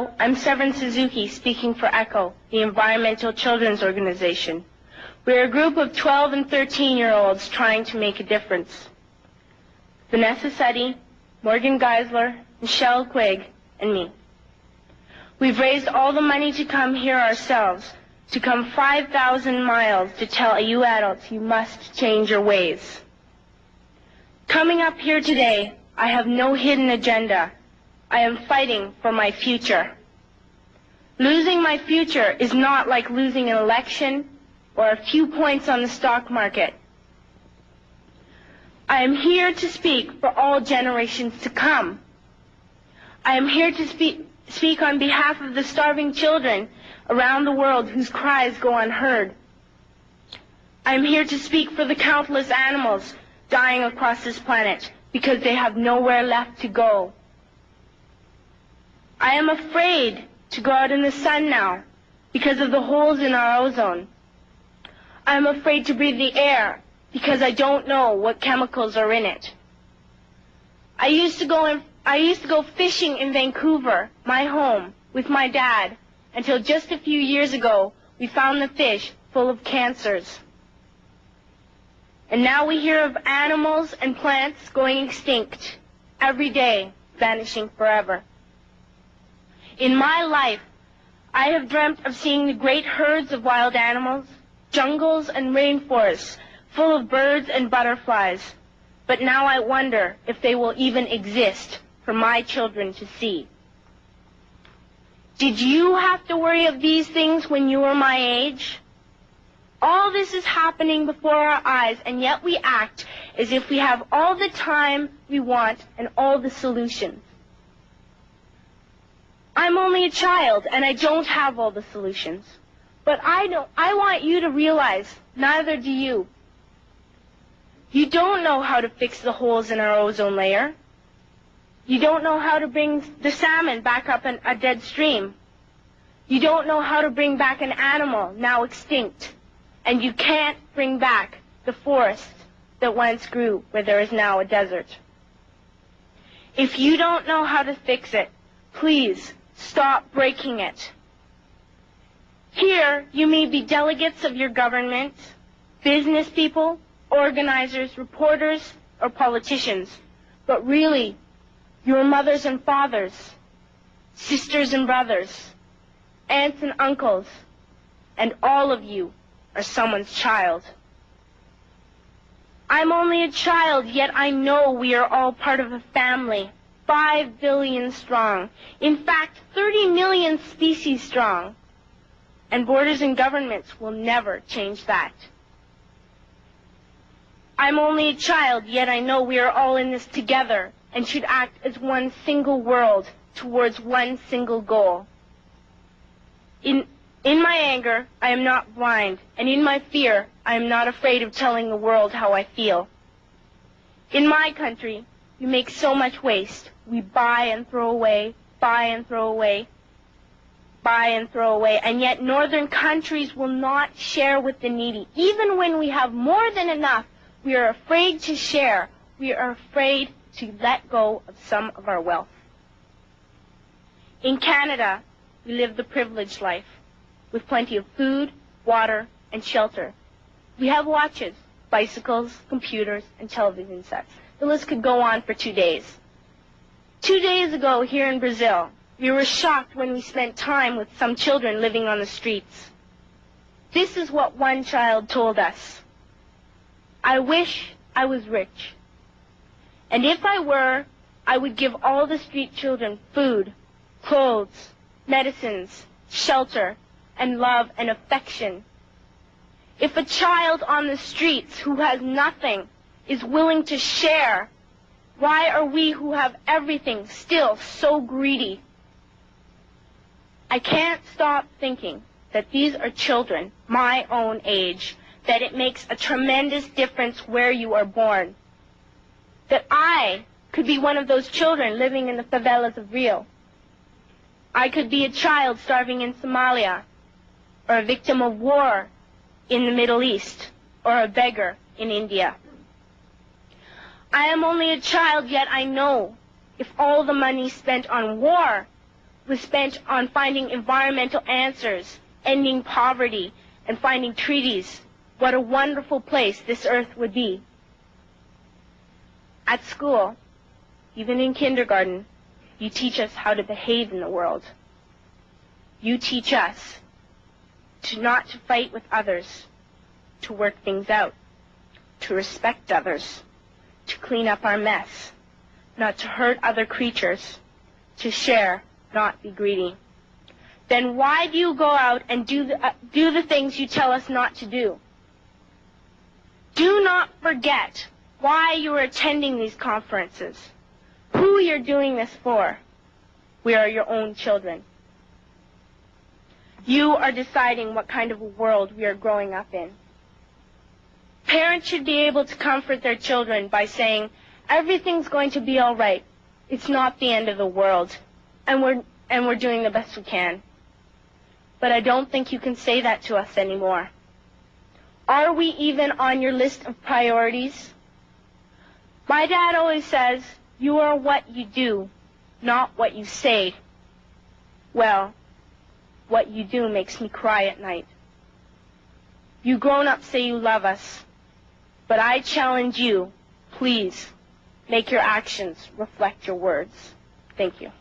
Hello, I'm Severn Suzuki, speaking for ECHO, the Environmental Children's Organization. We're a group of 12 and 13-year-olds trying to make a difference. Vanessa Suddy, Morgan Geisler, Michelle Quigg, and me. We've raised all the money to come here ourselves, to come 5,000 miles to tell you adults you must change your ways. Coming up here today, I have no hidden agenda. I am fighting for my future. Losing my future is not like losing an election or a few points on the stock market. I am here to speak for all generations to come. I am here to speak on behalf of the starving children around the world whose cries go unheard. I am here to speak for the countless animals dying across this planet because they have nowhere left to go. I am afraid to go out in the sun now because of the holes in our ozone. I am afraid to breathe the air because I don't know what chemicals are in it. I used to go fishing in Vancouver, my home, with my dad, until just a few years ago we found the fish full of cancers. And now we hear of animals and plants going extinct every day, vanishing forever. In my life, I have dreamt of seeing the great herds of wild animals, jungles and rainforests full of birds and butterflies. But now I wonder if they will even exist for my children to see. Did you have to worry of these things when you were my age? All this is happening before our eyes, and yet we act as if we have all the time we want and all the solutions. I'm only a child, and I don't have all the solutions. But I want you to realize, neither do you. You don't know how to fix the holes in our ozone layer. You don't know how to bring the salmon back up a dead stream. You don't know how to bring back an animal now extinct. And you can't bring back the forest that once grew where there is now a desert. If you don't know how to fix it, please stop breaking it. Here, you may be delegates of your government, business people, organizers, reporters, or politicians, but really, your mothers and fathers, sisters and brothers, aunts and uncles, and all of you are someone's child. I'm only a child, yet I know we are all part of a family, 5 billion strong. In fact, 30 million species strong. And borders and governments will never change that. I'm only a child, yet I know we are all in this together and should act as one single world towards one single goal. In my anger, I am not blind, and in my fear, I am not afraid of telling the world how I feel. In my country, we make so much waste. We buy and throw away, buy and throw away, buy and throw away, and yet northern countries will not share with the needy. Even when we have more than enough, we are afraid to share. We are afraid to let go of some of our wealth. In Canada, we live the privileged life, with plenty of food, water, and shelter. We have watches, bicycles, computers, and television sets. The list could go on for 2 days. 2 days ago, here in Brazil, we were shocked when we spent time with some children living on the streets. This is what one child told us. I wish I was rich. And if I were, I would give all the street children food, clothes, medicines, shelter, and love and affection. If a child on the streets who has nothing is willing to share, why are we who have everything still so greedy? I can't stop thinking that these are children my own age, that it makes a tremendous difference where you are born. That I could be one of those children living in the favelas of Rio. I could be a child starving in Somalia, or a victim of war in the Middle East, or a beggar in India. I am only a child, yet I know if all the money spent on war was spent on finding environmental answers, ending poverty, and finding treaties, what a wonderful place this earth would be. At school, even in kindergarten, you teach us how to behave in the world. You teach us not to fight with others, to work things out, to respect others, to clean up our mess, not to hurt other creatures, to share, not be greedy. Then why do you go out and do the things you tell us not to do? Do not forget why you are attending these conferences, who you're doing this for. We are your own children. You are deciding what kind of a world we are growing up in. Parents should be able to comfort their children by saying, everything's going to be all right. It's not the end of the world, and we're doing the best we can. But I don't think you can say that to us anymore. Are we even on your list of priorities? My dad always says, you are what you do, not what you say. Well, what you do makes me cry at night. You grown-ups say you love us, but I challenge you, please, make your actions reflect your words. Thank you.